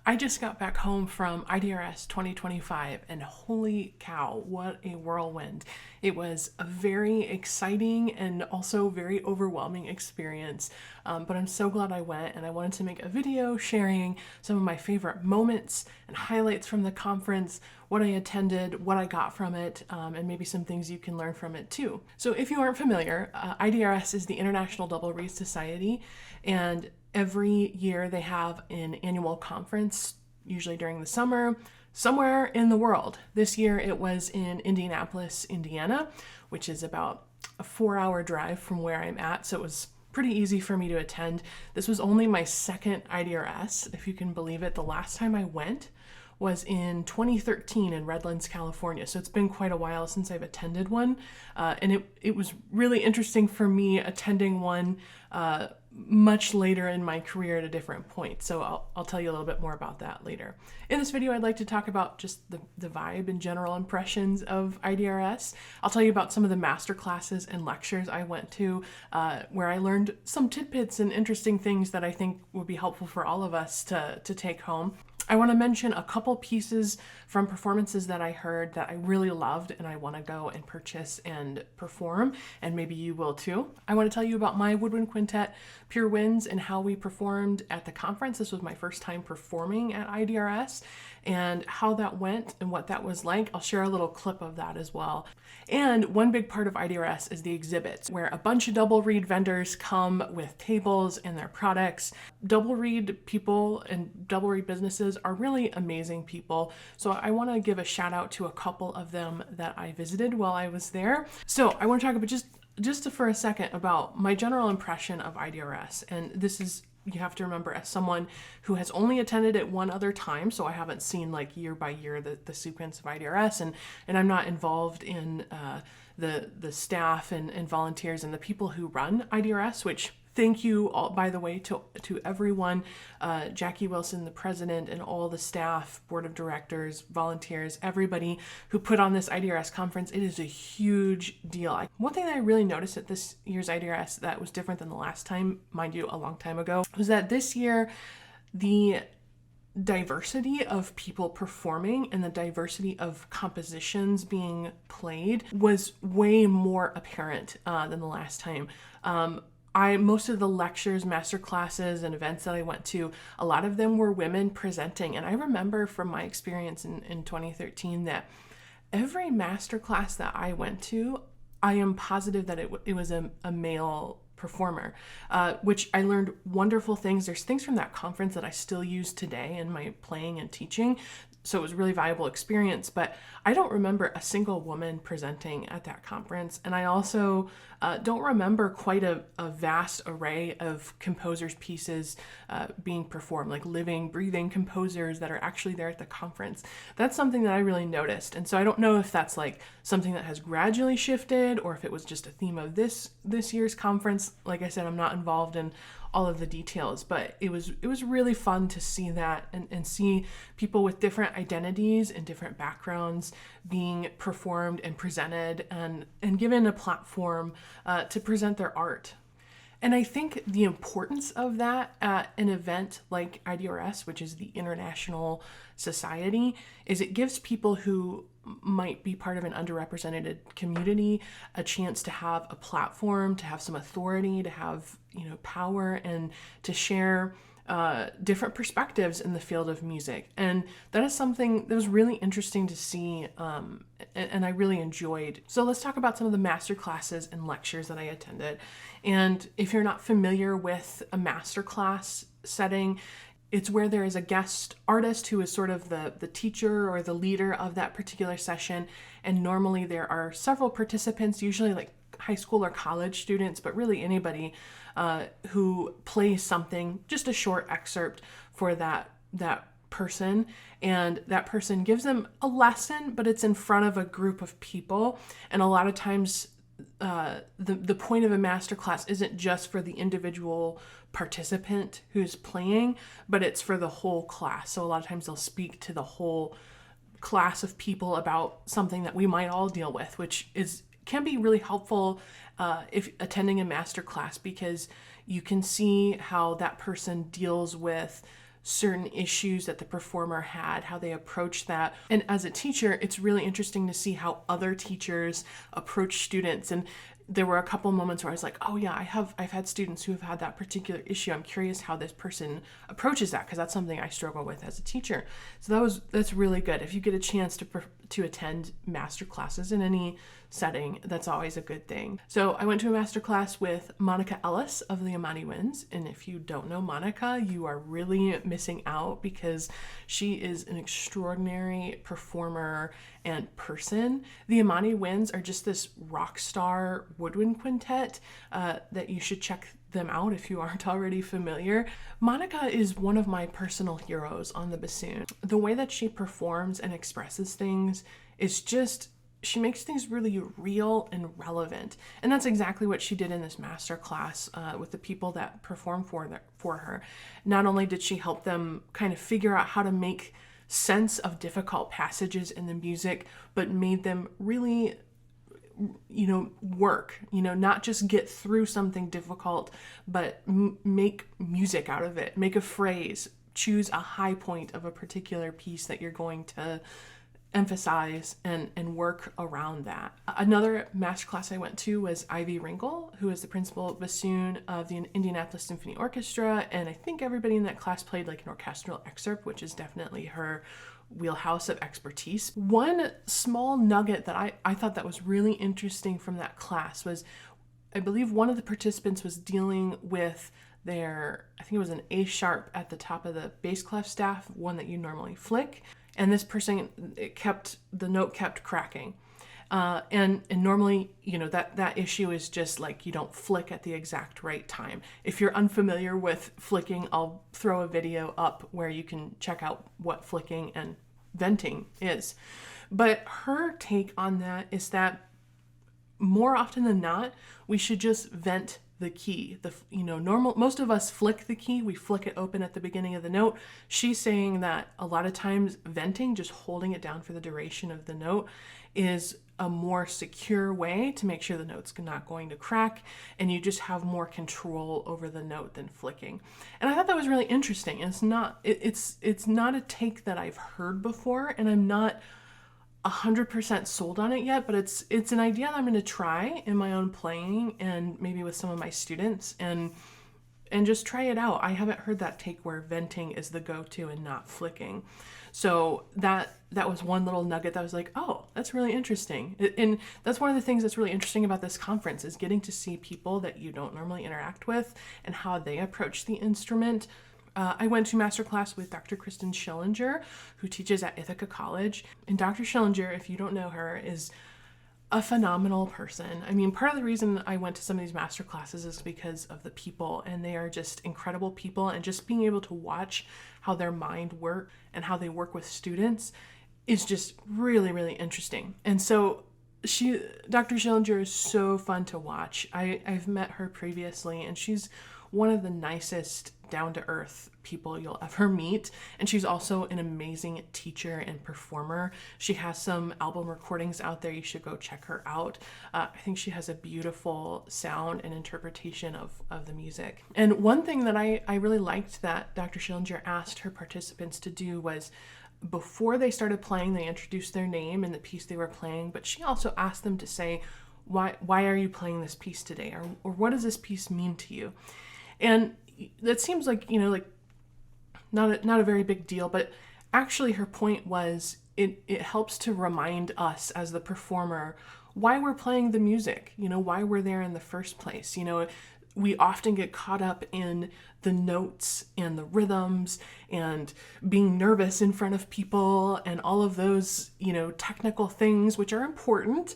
I just got back home from IDRS 2025 and holy cow, what a whirlwind. It was a very exciting and also very overwhelming experience, but I'm so glad I went, and I wanted to make a video sharing some of my favorite moments and highlights from the conference, what I attended, what I got from it, and maybe some things you can learn from it too. So if you aren't familiar, IDRS is the International Double Reed Society, and every year they have an annual conference, usually during the summer, somewhere in the world. This year it was in Indianapolis, Indiana, which is about a 4-hour drive from where I'm at, so it was pretty easy for me to attend. This was only my second IDRS, if you can believe it. The last time I went was in 2013 in Redlands, California. So it's been quite a while since I've attended one. And it was really interesting for me attending one much later in my career at a different point. So I'll tell you a little bit more about that later. In this video, I'd like to talk about just the vibe and general impressions of IDRS. I'll tell you about some of the masterclasses and lectures I went to, where I learned some tidbits and interesting things that I think would be helpful for all of us to take home. I want to mention a couple pieces from performances that I heard that I really loved and I want to go and purchase and perform, and maybe you will too. I want to tell you about my woodwind quintet, Pure Winds, and how we performed at the conference. This was my first time performing at IDRS, and how that went and what that was like. I'll share a little clip of that as well. And one big part of IDRS is the exhibits, where a bunch of double reed vendors come with tables and their products. Double reed people and double reed businesses are really amazing people. So I want to give a shout out to a couple of them that I visited while I was there. So I want to talk about just for a second about my general impression of IDRS. And this is, you have to remember, as someone who has only attended it one other time, so I haven't seen like year by year the sequence of IDRS, and I'm not involved in the staff and volunteers and the people who run IDRS, which thank you all, by the way, to everyone, Jackie Wilson, the president, and all the staff, board of directors, volunteers, everybody who put on this IDRS conference. It is a huge deal. One thing that I really noticed at this year's IDRS that was different than the last time, mind you, a long time ago, was that this year, the diversity of people performing and the diversity of compositions being played was way more apparent than the last time. Most of the lectures, masterclasses, and events that I went to, a lot of them were women presenting. And I remember from my experience in 2013 that every masterclass that I went to, I am positive that it was a male performer, which I learned wonderful things. There's things from that conference that I still use today in my playing and teaching. So it was a really valuable experience, but I don't remember a single woman presenting at that conference. And I also don't remember quite a vast array of composers' pieces being performed, like living, breathing composers that are actually there at the conference. That's something that I really noticed. And so I don't know if that's like something that has gradually shifted or if it was just a theme of this year's conference. Like I said, I'm not involved in all of the details, but it was really fun to see that and see people with different identities and different backgrounds being performed and presented and given a platform to present their art. And I think the importance of that at an event like IDRS, which is the International Society, is it gives people who might be part of an underrepresented community a chance to have a platform, to have some authority, to have, power, and to share different perspectives in the field of music. And that is something that was really interesting to see, and I really enjoyed. So let's talk about some of the masterclasses and lectures that I attended. And if you're not familiar with a masterclass setting, it's where there is a guest artist who is sort of the teacher or the leader of that particular session. And normally there are several participants, usually like high school or college students, but really anybody who plays something, just a short excerpt for that person. And that person gives them a lesson, but it's in front of a group of people. And a lot of times the point of a masterclass isn't just for the individual participant who's playing, but it's for the whole class. So a lot of times they'll speak to the whole class of people about something that we might all deal with, which can be really helpful if attending a masterclass, because you can see how that person deals with certain issues that the performer had, how they approached that. And as a teacher, it's really interesting to see how other teachers approach students. And there were a couple moments where I was like, oh yeah, I've had students who have had that particular issue. I'm curious how this person approaches that, because that's something I struggle with as a teacher. So that's really good. If you get a chance to attend master classes in any setting, that's always a good thing. So I went to a master class with Monica Ellis of the Amani Winds. And if you don't know Monica, you are really missing out, because she is an extraordinary performer and person. The Amani Winds are just this rock star woodwind quintet that you should check them out if you aren't already familiar. Monica is one of my personal heroes on the bassoon. The way that she performs and expresses things is just, she makes things really real and relevant. And that's exactly what she did in this master class with the people that performed for her. Not only did she help them kind of figure out how to make sense of difficult passages in the music, but made them really, work, not just get through something difficult, but make music out of it, make a phrase, choose a high point of a particular piece that you're going to emphasize and work around that. Another masterclass I went to was Ivy Ringel, who is the principal bassoon of the Indianapolis Symphony Orchestra. And I think everybody in that class played like an orchestral excerpt, which is definitely her wheelhouse of expertise. One small nugget that I thought that was really interesting from that class was, I believe one of the participants was dealing with I think it was an A sharp at the top of the bass clef staff, one that you normally flick. And this person, the note kept cracking. And normally, that issue is just like, you don't flick at the exact right time. If you're unfamiliar with flicking, I'll throw a video up where you can check out what flicking and venting is. But her take on that is that more often than not, we should just vent the key. Most of us flick the key, we flick it open at the beginning of the note. She's saying that a lot of times venting, just holding it down for the duration of the note, is a more secure way to make sure the note's not going to crack, and you just have more control over the note than flicking. And I thought that was really interesting. And it's not a take that I've heard before, and I'm not 100% sold on it yet, but it's an idea that I'm going to try in my own playing and maybe with some of my students and just try it out. I haven't heard that take where venting is the go-to and not flicking. So that was one little nugget that was like, oh, that's really interesting. And that's one of the things that's really interesting about this conference, is getting to see people that you don't normally interact with and how they approach the instrument. I went to masterclass with Dr. Kristen Schillinger, who teaches at Ithaca College. And Dr. Schillinger, if you don't know her, is a phenomenal person. I mean, part of the reason I went to some of these masterclasses is because of the people, and they are just incredible people. And just being able to watch how their mind works and how they work with students is just really, really interesting. And so Dr. Schillinger is so fun to watch. I've met her previously, and she's one of the nicest, down-to-earth people you'll ever meet. And she's also an amazing teacher and performer. She has some album recordings out there. You should go check her out. I think she has a beautiful sound and interpretation of the music. And one thing that I really liked that Dr. Schillinger asked her participants to do was, before they started playing, they introduced their name and the piece they were playing, but she also asked them to say, why are you playing this piece today? Or what does this piece mean to you? And that seems like, not a very big deal, but actually her point was it helps to remind us as the performer why we're playing the music, why we're there in the first place. We often get caught up in the notes and the rhythms and being nervous in front of people and all of those, technical things, which are important,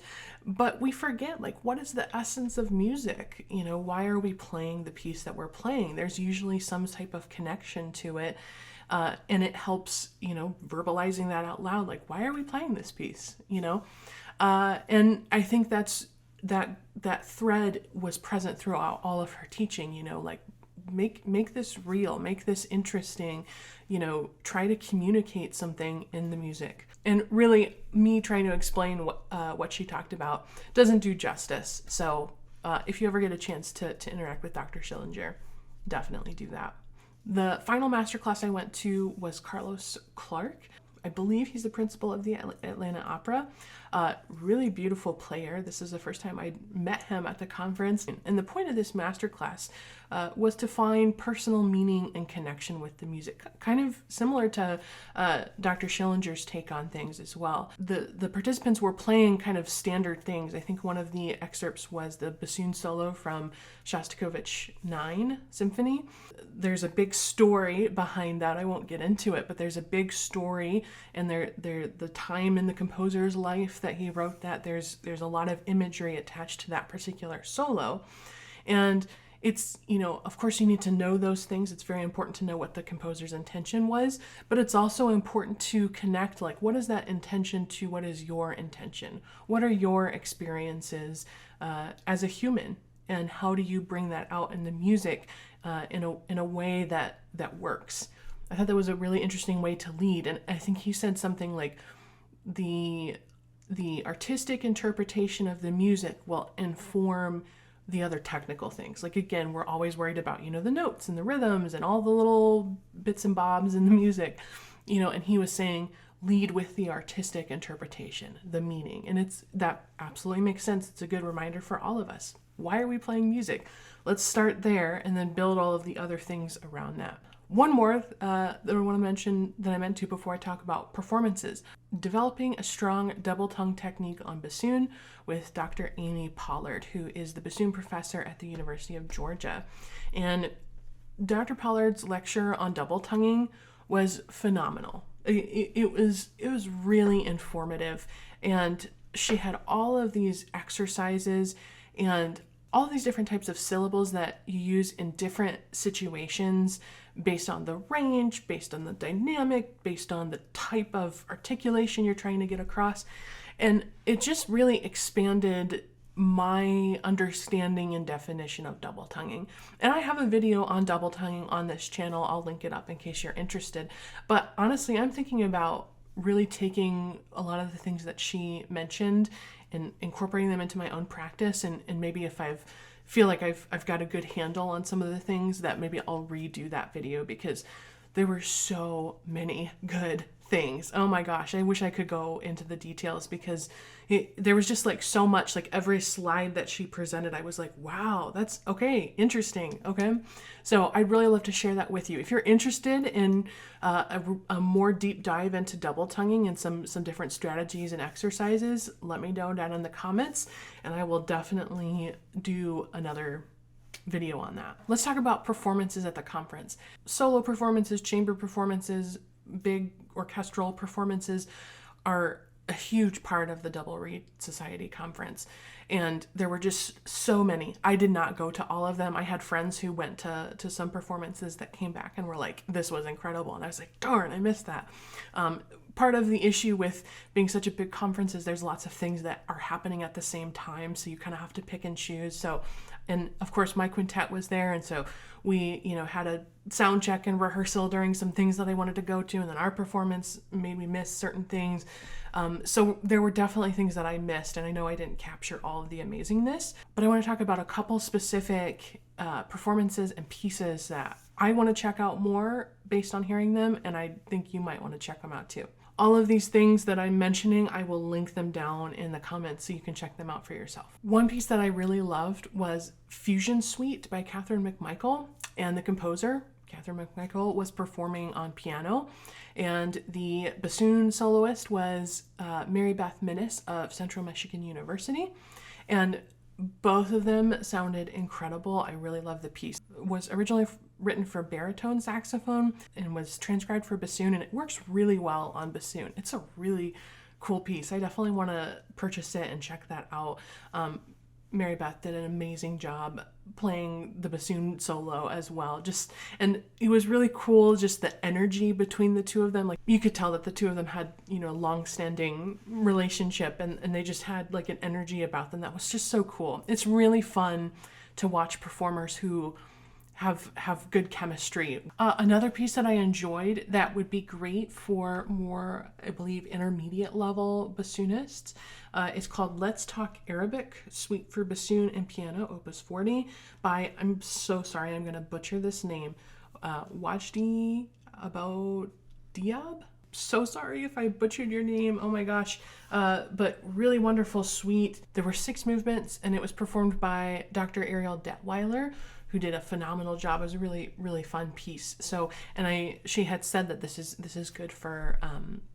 but we forget, what is the essence of music? Why are we playing the piece that we're playing? There's usually some type of connection to it. And it helps, verbalizing that out loud, why are we playing this piece? And I think that thread was present throughout all of her teaching, make this real, make this interesting, try to communicate something in the music. And really, me trying to explain what she talked about doesn't do justice. So if you ever get a chance to interact with Dr. Schillinger, definitely do that. The final masterclass I went to was Carlos Clark. I believe he's the principal of the Atlanta Opera. Really beautiful player. This is the first time I met him at the conference. And the point of this masterclass was to find personal meaning and connection with the music, kind of similar to Dr. Schillinger's take on things as well. The participants were playing kind of standard things. I think one of the excerpts was the bassoon solo from Shostakovich 9 Symphony. There's a big story behind that. I won't get into it, but there's a big story, and the time in the composer's life that he wrote that. There's a lot of imagery attached to that particular solo. And it's, of course you need to know those things. It's very important to know what the composer's intention was, but it's also important to connect, like, what is that intention to what is your intention? What are your experiences as a human? And how do you bring that out in the music in a way that works? I thought that was a really interesting way to lead. And I think he said something like the artistic interpretation of the music will inform the other technical things. Like, again, we're always worried about, the notes and the rhythms and all the little bits and bobs in the music, and he was saying, lead with the artistic interpretation, the meaning. And that absolutely makes sense. It's a good reminder for all of us. Why are we playing music? Let's start there and then build all of the other things around that. One more that I want to mention that I meant to before I talk about performances. Developing a strong double tongue technique on bassoon with Dr. Amy Pollard, who is the bassoon professor at the University of Georgia. And Dr. Pollard's lecture on double tonguing was phenomenal. It was really informative, and she had all of these exercises and all these different types of syllables that you use in different situations based on the range, based on the dynamic, based on the type of articulation you're trying to get across. And it just really expanded my understanding and definition of double tonguing. And I have a video on double tonguing on this channel. I'll link it up in case you're interested. But honestly, I'm thinking about really taking a lot of the things that she mentioned and incorporating them into my own practice. And maybe if feel like I've got a good handle on some of the things, that maybe I'll redo that video, because there were so many good things. Oh my gosh, I wish I could go into the details, because there was just like so much, like every slide that she presented, I was like, wow, that's okay, interesting, okay? So I'd really love to share that with you. If you're interested in a more deep dive into double tonguing and some different strategies and exercises, let me know down in the comments, and I will definitely do another video on that. Let's talk about performances at the conference. Solo performances, chamber performances, big orchestral performances are a huge part of the Double Reed Society conference. And there were just so many. I did not go to all of them. I had friends who went to some performances that came back and were like, this was incredible. And I was like, darn, I missed that. Part of the issue with being such a big conference is there's lots of things that are happening at the same time. So you kind of have to pick and choose. So, and of course my quintet was there. And so we, had a sound check and rehearsal during some things that I wanted to go to. And then our performance made me miss certain things. So there were definitely things that I missed, and I know I didn't capture all of the amazingness, but I want to talk about a couple specific performances and pieces that I want to check out more based on hearing them, and I think you might want to check them out too. All of these things that I'm mentioning, I will link them down in the comments so you can check them out for yourself. One piece that I really loved was Fusion Suite by Catherine McMichael, and the composer, Catherine McMichael, was performing on piano, and the bassoon soloist was Mary Beth Minnis of Central Michigan University, and both of them sounded incredible. I really love the piece. It was originally written for baritone saxophone and was transcribed for bassoon, and it works really well on bassoon. It's a really cool piece. I definitely want to purchase it and check that out. Mary Beth did an amazing job playing the bassoon solo as well. And it was really cool, just the energy between the two of them. Like, you could tell that the two of them had, a long-standing relationship, and they just had like an energy about them that was just so cool. It's really fun to watch performers who have good chemistry. Another piece that I enjoyed that would be great for more, I believe, intermediate level bassoonists, it's called Let's Talk Arabic, Suite for Bassoon and Piano, Opus 40, by, I'm so sorry, I'm going to butcher this name, Wajdi about Diab. So sorry if I butchered your name. Oh my gosh. But really wonderful suite. There were 6 movements, and it was performed by Dr. Ariel Detweiler, who did a phenomenal job. It was a really, really fun piece. So, and she had said that this is good for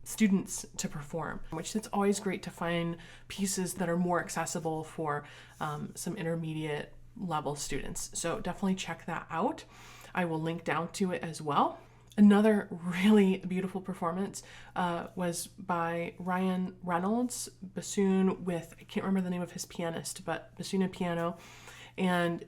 students to perform, which it's always great to find pieces that are more accessible for some intermediate level students. So definitely check that out. I will link down to it as well. Another really beautiful performance was by Ryan Reynolds, bassoon with, I can't remember the name of his pianist, but bassoon and piano. And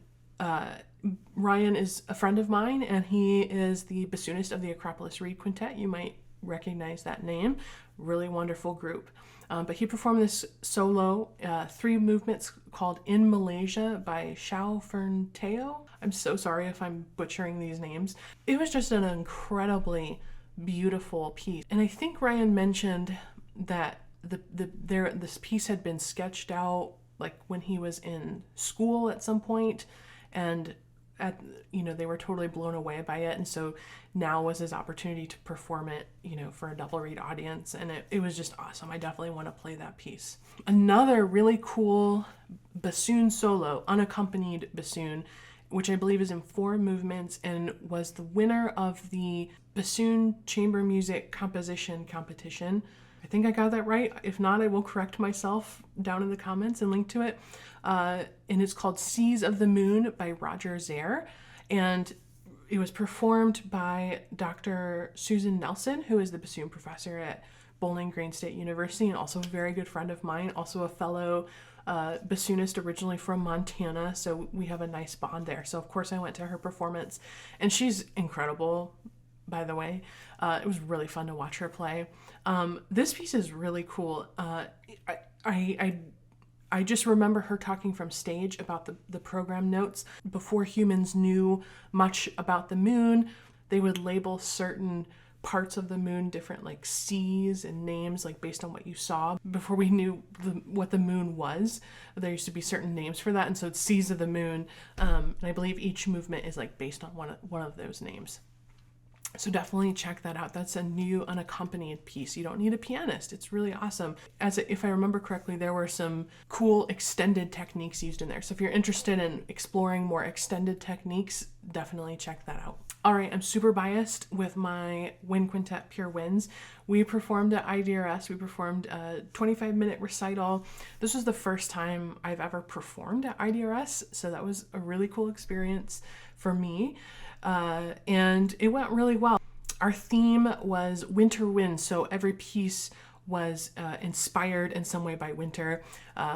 Ryan is a friend of mine, and he is the bassoonist of the Acropolis Reed Quintet. You might recognize that name. Really wonderful group. But he performed this solo, 3 movements called In Malaysia by Xiao Fern Teo. I'm so sorry if I'm butchering these names. It was just an incredibly beautiful piece. And I think Ryan mentioned that this piece had been sketched out like when he was in school at some point, and they were totally blown away by it, and so now was his opportunity to perform it, for a double reed audience, and it was just awesome. I definitely want to play that piece. Another really cool bassoon solo, unaccompanied bassoon, which I believe is in 4 movements, and was the winner of the bassoon chamber music composition competition. I think I got that right. If not, I will correct myself down in the comments and link to it. And it's called Seas of the Moon by Roger Zare. And it was performed by Dr. Susan Nelson, who is the bassoon professor at Bowling Green State University and also a very good friend of mine, also a fellow bassoonist originally from Montana. So we have a nice bond there. So of course I went to her performance, and she's incredible, by the way. It was really fun to watch her play. This piece is really cool. I just remember her talking from stage about the program notes. Before humans knew much about the moon, they would label certain parts of the moon different, like seas and names, like based on what you saw. Before we knew what the moon was, there used to be certain names for that, and so it's Seas of the Moon. And I believe each movement is like based on one of those names. So definitely check that out. That's a new unaccompanied piece. You don't need a pianist. It's really awesome. If I remember correctly, there were some cool extended techniques used in there. So if you're interested in exploring more extended techniques, definitely check that out. All right, I'm super biased with my Wind Quintet Pure Winds. We performed at IDRS. We performed a 25-minute recital. This was the first time I've ever performed at IDRS, so that was a really cool experience for me. And it went really well. Our theme was winter winds, so every piece was inspired in some way by winter.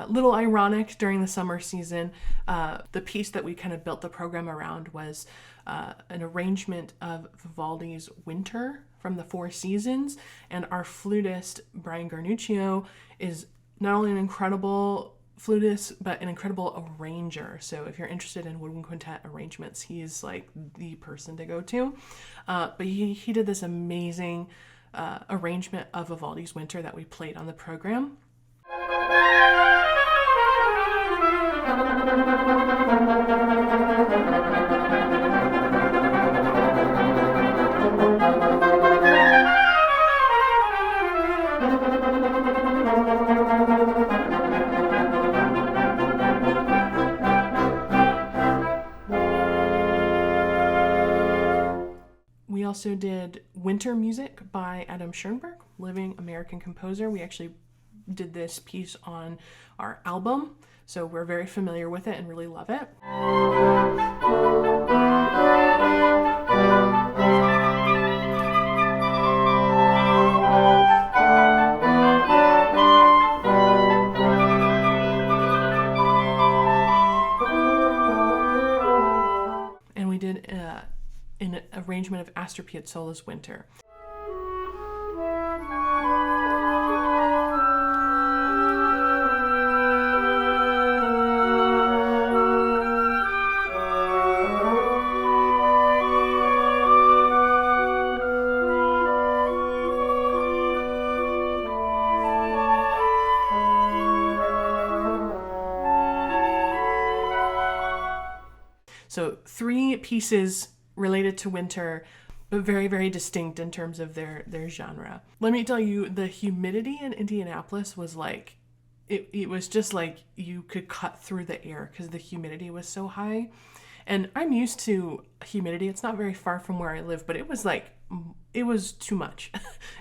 Little ironic during the summer season. The piece that we kind of built the program around was an arrangement of Vivaldi's Winter from the Four Seasons, and our flutist, Bryan Guarnuccio, is not only an incredible flutist, but an incredible arranger. So if you're interested in woodwind quintet arrangements, he's like the person to go to. But he did this amazing arrangement of Vivaldi's Winter that we played on the program. We also did Winter Music by Adam Schoenberg, living American composer. We actually did this piece on our album, so we're very familiar with it and really love it. And we did an arrangement of Astor Piazzolla's Winter. So 3 pieces related to winter, but very, very distinct in terms of their genre. Let me tell you, the humidity in Indianapolis was like, it was just like you could cut through the air because the humidity was so high. And I'm used to humidity. It's not very far from where I live, but it was too much.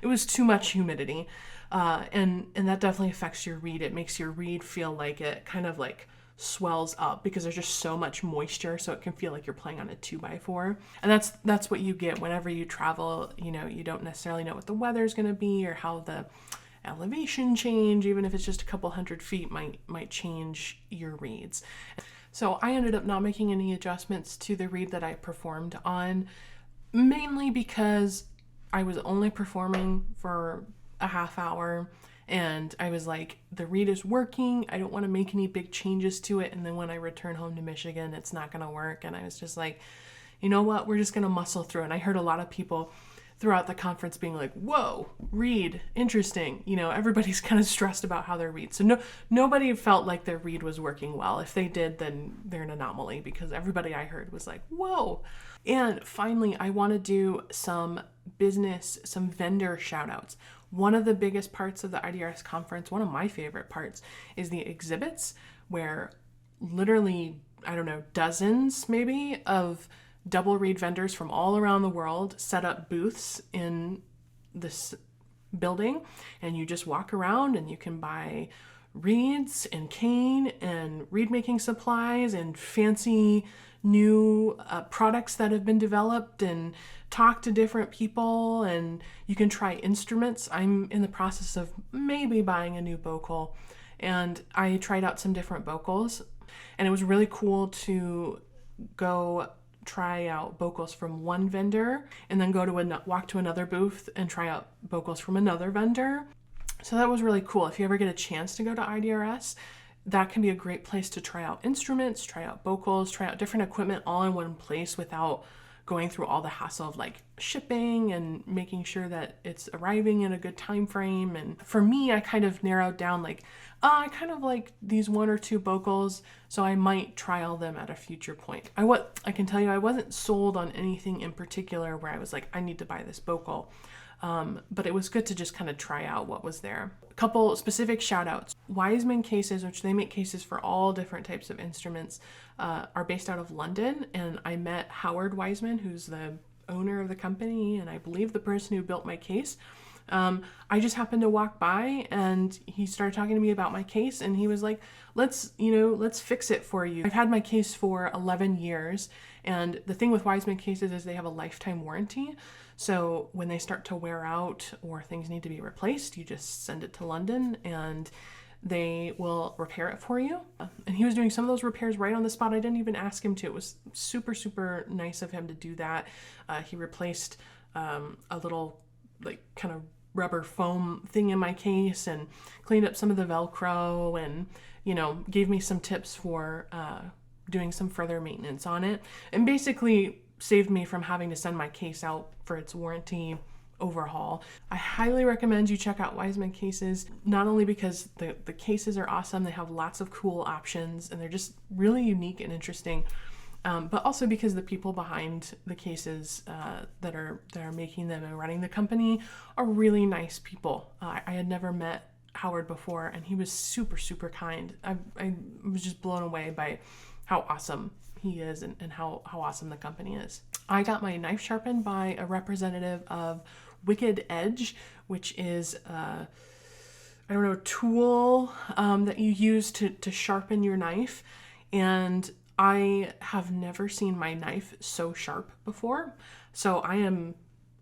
It was too much humidity. And that definitely affects your reed. It makes your reed feel like it kind of like swells up because there's just so much moisture, so it can feel like you're playing on a 2x4. And that's what you get whenever you travel. You know, you don't necessarily know what the weather's going to be or how the elevation change, even if it's just a couple hundred feet, might change your reeds. So I ended up not making any adjustments to the reed that I performed on, mainly because I was only performing for a half hour. And I was like, the reed is working. I don't want to make any big changes to it. And then when I return home to Michigan, it's not going to work. And I was just like, you know what? We're just going to muscle through. And I heard a lot of people throughout the conference being like, whoa, reed, interesting. You know, everybody's kind of stressed about how their reed. So nobody felt like their reed was working well. If they did, then they're an anomaly, because everybody I heard was like, whoa. And finally, I want to do some vendor shout outs. One of the biggest parts of the IDRS conference, one of my favorite parts, is the exhibits, where literally, I don't know, dozens maybe of double reed vendors from all around the world set up booths in this building, and you just walk around and you can buy reeds and cane and reed making supplies and fancy new products that have been developed, and talk to different people, and you can try instruments. I'm in the process of maybe buying a new bocal, and I tried out some different bocals, and it was really cool to go try out bocals from one vendor and then walk to another booth and try out bocals from another vendor. So that was really cool. If you ever get a chance to go to IDRS, that can be a great place to try out instruments, try out bocals, try out different equipment all in one place without going through all the hassle of like shipping and making sure that it's arriving in a good time frame. And for me, I kind of narrowed down like, I kind of like these one or two bocals, so I might trial them at a future point. I can tell you, I wasn't sold on anything in particular where I was like, I need to buy this bocal. But it was good to just kind of try out what was there. A couple specific shout outs. Wiseman cases, which they make cases for all different types of instruments, are based out of London. And I met Howard Wiseman, who's the owner of the company, and I believe the person who built my case. I just happened to walk by and he started talking to me about my case, and he was like, let's fix it for you. I've had my case for 11 years. And the thing with Wiseman cases is they have a lifetime warranty. So when they start to wear out or things need to be replaced, you just send it to London and they will repair it for you. And he was doing some of those repairs right on the spot. I didn't even ask him to. It was super, super nice of him to do that. He replaced a little like kind of rubber foam thing in my case and cleaned up some of the Velcro and, gave me some tips for doing some further maintenance on it, and basically saved me from having to send my case out for its warranty overhaul. I highly recommend you check out Wiseman cases, not only because the cases are awesome, they have lots of cool options and they're just really unique and interesting, but also because the people behind the cases that are making them and running the company are really nice people. I had never met Howard before, and he was super, super kind. I was just blown away by how awesome he is and how awesome the company is. I got my knife sharpened by a representative of Wicked Edge, which is a tool that you use to sharpen your knife. And I have never seen my knife so sharp before. So I am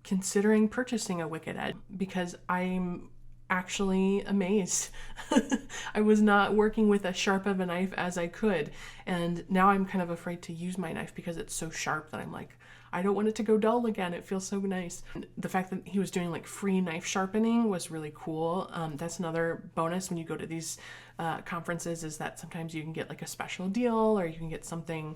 considering purchasing a Wicked Edge because I'm actually amazed. I was not working with as sharp of a knife as I could, and now I'm kind of afraid to use my knife because it's so sharp that I'm like, I don't want it to go dull again. It feels so nice. The fact that he was doing like free knife sharpening was really cool. That's another bonus when you go to these conferences, is that sometimes you can get like a special deal or you can get something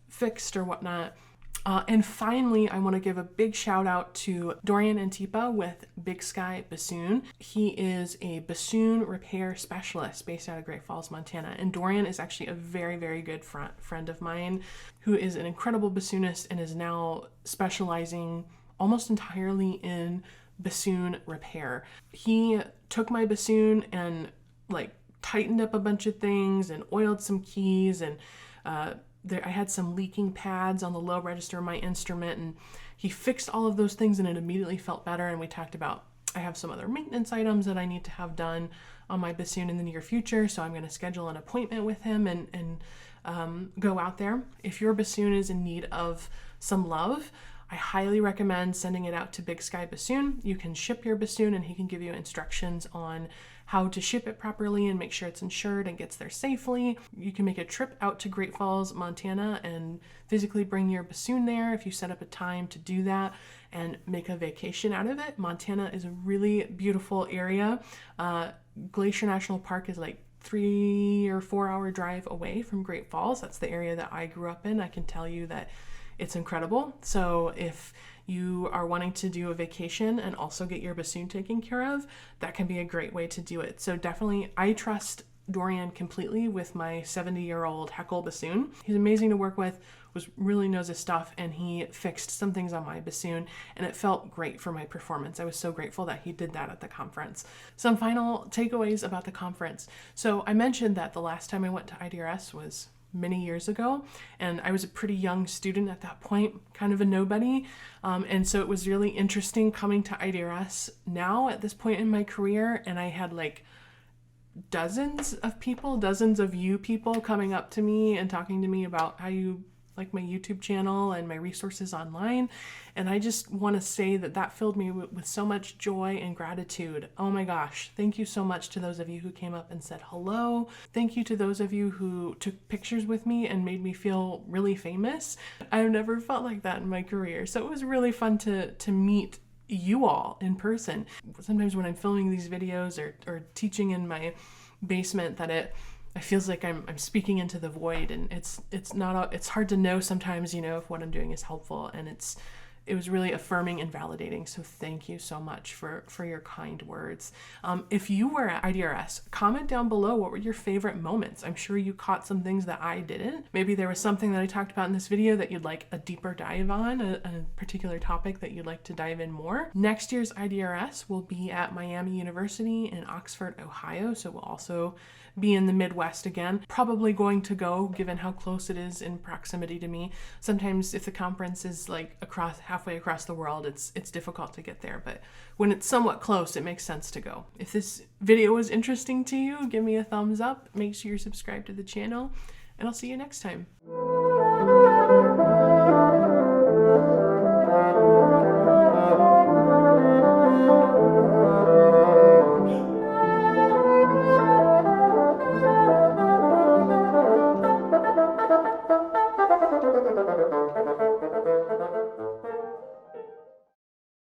fixed or whatnot. And finally, I want to give a big shout out to Dorian Antipa with Big Sky Bassoon. He is a bassoon repair specialist based out of Great Falls, Montana. And Dorian is actually a very, very good friend of mine who is an incredible bassoonist and is now specializing almost entirely in bassoon repair. He took my bassoon and like tightened up a bunch of things and oiled some keys, and I had some leaking pads on the low register of my instrument, and he fixed all of those things and it immediately felt better. And we talked about, I have some other maintenance items that I need to have done on my bassoon in the near future, so I'm going to schedule an appointment with him and go out there. If your bassoon is in need of some love, I highly recommend sending it out to Big Sky Bassoon. You can ship your bassoon and he can give you instructions on how to ship it properly and make sure it's insured and gets there safely. You can make a trip out to Great Falls, Montana and physically bring your bassoon there if you set up a time to do that and make a vacation out of it. Montana is a really beautiful area. Glacier National Park is like 3 or 4 hour drive away from Great Falls. That's the area that I grew up in. I can tell you that it's incredible. So if you are wanting to do a vacation and also get your bassoon taken care of, that can be a great way to do it. So definitely, I trust Dorian completely with my 70-year-old Heckle bassoon. He's amazing to work with, really knows his stuff, and he fixed some things on my bassoon and it felt great for my performance. I was so grateful that he did that at the conference. Some final takeaways about the conference. So I mentioned that the last time I went to IDRS was many years ago, and I was a pretty young student at that point, kind of a nobody, and so it was really interesting coming to IDRS now at this point in my career, and I had like dozens of you people coming up to me and talking to me about how you like my YouTube channel and my resources online. And I just want to say that filled me with so much joy and gratitude. Oh my gosh. Thank you so much to those of you who came up and said hello. Thank you to those of you who took pictures with me and made me feel really famous. I've never felt like that in my career. So it was really fun to meet you all in person. Sometimes when I'm filming these videos or teaching in my basement, it feels like I'm speaking into the void, and it's hard to know sometimes, if what I'm doing is helpful, and it was really affirming and validating. So thank you so much for your kind words. If you were at IDRS, comment down below what were your favorite moments. I'm sure you caught some things that I didn't. Maybe there was something that I talked about in this video that you'd like a deeper dive on, a particular topic that you'd like to dive in more. Next year's IDRS will be at Miami University in Oxford, Ohio. So we'll also be in the Midwest again. Probably going to go, given how close it is in proximity to me. Sometimes if the conference is like halfway across the world, it's difficult to get there, but when it's somewhat close, it makes sense to go. If this video was interesting to you, give me a thumbs up, make sure you're subscribed to the channel, and I'll see you next time.